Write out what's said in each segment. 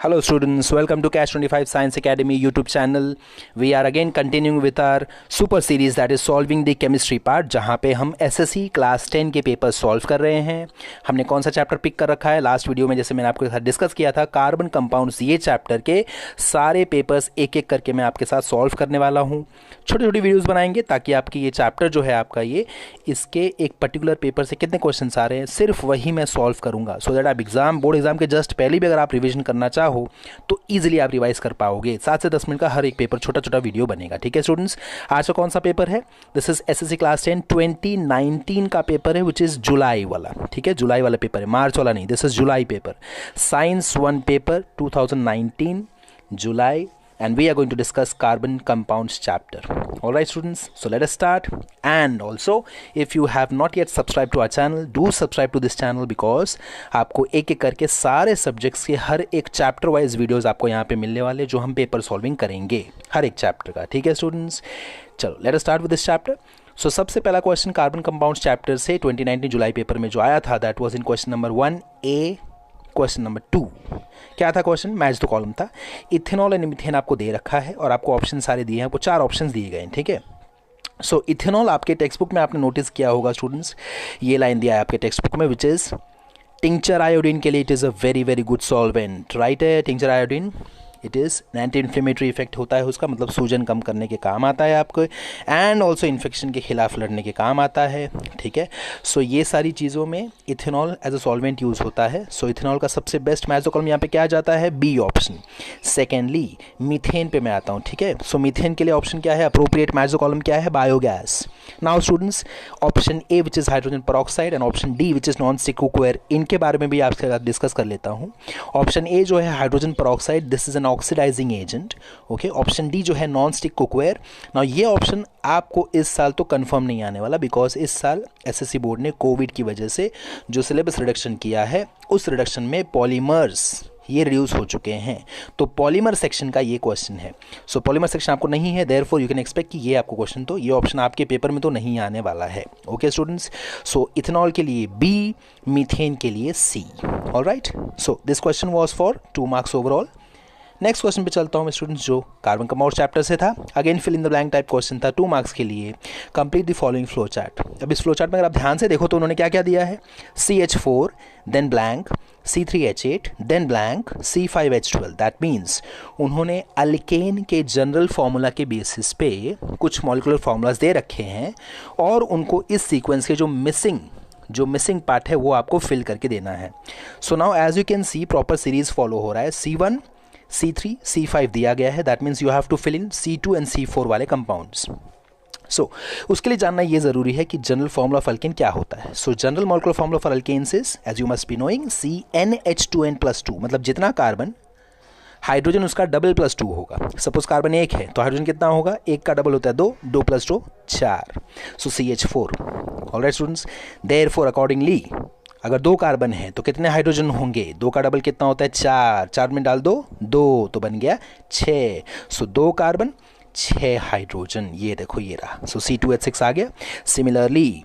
Hello students, welcome to Cash 25 Science Academy YouTube channel. We are again continuing with our super series that is solving the chemistry part, जहाँ पे हम SSC class 10 के paper solve कर रहे हैं. हमने कौन सा चैप्टर पिक कर रखा है? लास्ट वीडियो में जैसे मैंने आपके साथ डिस्कस किया था कार्बन कंपाउंड्स, ये चैप्टर के सारे पेपर्स एक एक करके मैं आपके साथ सॉल्व करने वाला हूँ. छोटी छोटी वीडियोज़ बनाएंगे ताकि आपकी ये चैप्टर जो है आपका ये इसके एक पर्टिकुलर पेपर से कितने क्वेश्चन आ रहे हैं सिर्फ वही मैं सॉल्व करूँगा, सो दैट आप बोर्ड एग्जाम के जस्ट पहले भी अगर आप रिविजन करना चाहो तो ईजिली आप रिवाइज कर पाओगे. 7 से 10 मिनट का हर एक पेपर छोटा छोटा वीडियो बनेगा. ठीक है स्टूडेंट्स, आज का कौन सा पेपर है? दिस इज एसएससी क्लास 10 2019 का पेपर है, विच इज जुलाई वाला. ठीक है, जुलाई वाला पेपर है, मार्च वाला नहीं. This is July paper, science 1 paper 2019 July, and we are going to discuss carbon compounds chapter. All right students, so let us start. And also if you have not yet subscribed to our channel, do subscribe to this channel because आपको एक एक करके सारे subjects के हर एक chapter wise videos आपको यहाँ पे मिलने वाले जो हम पेपर सॉल्विंग करेंगे हर एक चैप्टर का. ठीक है स्टूडेंट्स, चलो let us start with this chapter. So सबसे पहला क्वेश्चन कार्बन कंपाउंड्स चैप्टर से 2019 जुलाई पेपर में जो आया था, that was in question number 1A. Question number 2 क्या था क्वेश्चन? मैच द कॉलम था. इथेनॉल एंड मीथेन आपको दे रखा है और आपको ऑप्शन सारे दिए हैं, आपको 4 ऑप्शंस दिए गए हैं. ठीक है, सो इथेनॉल आपके टेक्स्ट बुक में आपने नोटिस किया होगा स्टूडेंट्स, ये लाइन दिया है आपके टेक्स्ट बुक में, विच इज़ टिंचर आयोडीन के लिए it is a very very good solvent. Right है, tincture iodine it is anti inflammatory effect होता है उसका, मतलब सूजन कम करने के काम आता है आपको, एंड ऑल्सो इन्फेक्शन के खिलाफ लड़ने के काम आता है. ठीक है, सो ये सारी चीज़ों में ethanol as a solvent use होता है. सो इथेनॉल का सबसे बेस्ट मैच कॉलम यहाँ पे क्या आ जाता है? B option. सेकेंडली मीथेन पे मैं आता हूँ. ठीक है, सो मीथेन के लिए ऑप्शन क्या है? अप्रोप्रिएट मैच कॉलम क्या है? Biogas. Now students, option A which is hydrogen peroxide and option D which is non stick cookware, इनके बारे में भी आपके साथ डिस्कस कर लेता हूँ. ऑप्शन ए जो है hydrogen peroxide, this is an oxidising agent. Okay, option D जो है नॉन स्टिक कुकवेयर. नाउ ये ऑप्शन आपको इस साल तो कंफर्म नहीं आने वाला, बिकॉज इस साल एसएससी बोर्ड ने कोविड की वजह से जो सिलेबस रिडक्शन किया है उस रिडक्शन में पॉलीमर्स ये रिड्यूस हो चुके हैं, तो पॉलीमर सेक्शन का ये क्वेश्चन है. सो पॉलीमर सेक्शन आपको नहीं है, देयरफॉर यू कैन एक्सपेक्ट कि ये आपको क्वेश्चन, तो ये ऑप्शन आपके पेपर में तो नहीं आने वाला है. ओके स्टूडेंट्स, सो इथेनॉल के लिए बी, मीथेन के लिए C. Alright, so this question was for 2 marks overall. Next question पे चलता हूँ मैं स्टूडेंट्स, जो कार्बन कंपाउंड चैप्टर से था. Again fill in the blank type question था 2 मार्क्स के लिए. Complete the following flow chart. अब इस फ्लो चार्ट में अगर आप ध्यान से देखो तो उन्होंने क्या क्या दिया है? CH4 then blank C3H8 then blank C5H12. That means उन्होंने अल्केन के जनरल फार्मूला के बेसिस पे कुछ मॉलिक्यूलर फार्मूलाज दे रखे हैं और उनको इस सीक्वेंस के जो मिसिंग पार्ट है वो आपको फिल करके देना है. So now as you can see proper series follow हो रहा है. C1 C3 C5 दिया गया है, that means you have to fill in C2 and C4 वाले कंपाउंड्स. सो उसके लिए जानना ये ज़रूरी है कि जनरल फॉर्मूला ऑफ अल्केन क्या होता है. So general molecular formula for alkanes is, as you must be knowing, CnH2n+2. मतलब जितना कार्बन, हाइड्रोजन उसका डबल +2 होगा. सपोज कार्बन 1 है तो हाइड्रोजन कितना होगा? 1 का डबल होता है 2, 2 + 2 4. सो CH4. Alright students, therefore accordingly अगर 2 कार्बन है तो कितने हाइड्रोजन होंगे? 2 का डबल कितना होता है? 4. 4 में डाल दो 2 तो बन गया 6. सो 2 कार्बन 6 हाइड्रोजन, ये देखो ये रहा. सो C2H6 आ गया. सिमिलरली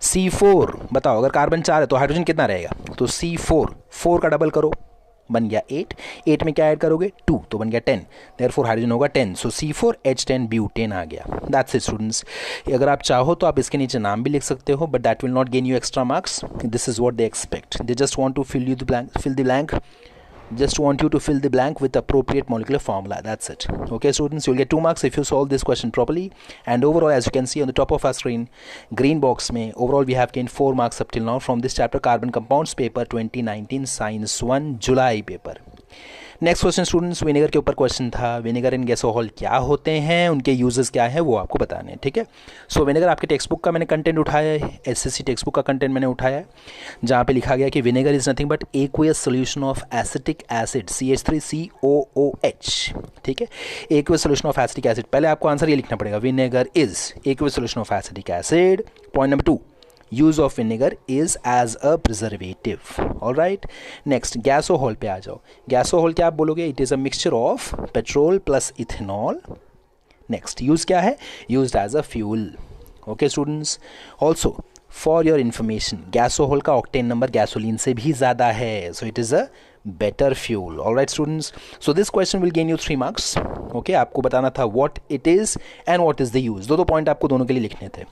C4, बताओ अगर कार्बन 4 है तो हाइड्रोजन कितना रहेगा? तो C4, 4 का डबल करो बन गया 8. 8 में क्या ऐड करोगे? 2 तो बन गया 10. देयरफॉर हाइड्रोजन होगा 10. सो C4H10 ब्यूटेन आ गया. That's it students. अगर आप चाहो तो आप इसके नीचे नाम भी लिख सकते हो, but that will not gain you extra marks. This is what they expect. They just want to fill the blank. Just want you to fill the blank with appropriate molecular formula. That's it. Okay students, you'll get 2 marks if you solve this question properly. And overall, as you can see on the top of our screen, green box mein, overall we have gained 4 marks up till now from this chapter, carbon compounds paper 2019 science 1 July paper. Next question students, vinegar के ऊपर question था. Vinegar and गैसोहॉल क्या होते हैं, उनके uses क्या है वो आपको बताने हैं. ठीक है, सो विनेगर आपके टेक्स्ट बुक का मैंने कंटेंट उठाया है, एसएससी टेक्स्ट बुक का कंटेंट मैंने उठाया है, जहाँ पे लिखा गया कि vinegar is nothing but aqueous solution of acetic acid CH3COOH. ठीक है, aqueous solution of acetic acid. पहले आपको आंसर ये लिखना पड़ेगा, vinegar is aqueous solution of acetic acid. Point number 2, use of vinegar is as a preservative. Alright, next गैसोहॉल पे आ जाओ. गैसोहॉल क्या आप बोलोगे? It is a mixture of petrol plus ethanol. Next use क्या है? Used as a fuel. Okay students, also for your information, gasohol का octane number gasoline से भी ज़्यादा है. So it is a better fuel. All right students, so this question will gain you 3 marks. Okay, आपको बताना था what it is and what is the use. दो point आपको दोनों के लिए लिखने थे.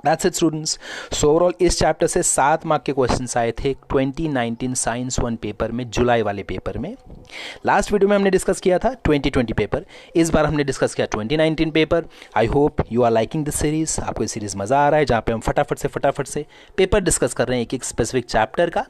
That's it students. So overall इस चैप्टर से 7 मार्क के क्वेश्चंस आए थे 2019 साइंस 1 पेपर में, जुलाई वाले पेपर में. लास्ट वीडियो में हमने डिस्कस किया था 2020 पेपर, इस बार हमने डिस्कस किया 2019 paper. I hope you are liking this series. आपको ये सीरीज़ मज़ा आ रहा है जहाँ पे हम फटाफट से पेपर डिस्कस कर रहे हैं, एक स्पेसिफिक चैप्टर का,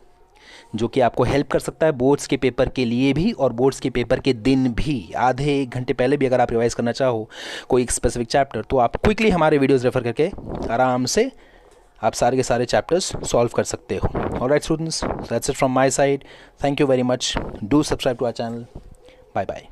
जो कि आपको हेल्प कर सकता है बोर्ड्स के पेपर के लिए भी और बोर्ड्स के पेपर के दिन भी. आधे 1 घंटे पहले भी अगर आप रिवाइज करना चाहो कोई एक स्पेसिफिक चैप्टर, तो आप क्विकली हमारे वीडियोस रेफर करके आराम से आप सारे के सारे चैप्टर्स सॉल्व कर सकते हो. Alright students, that's it from my side. Thank you very much. Do subscribe to our channel. Bye bye.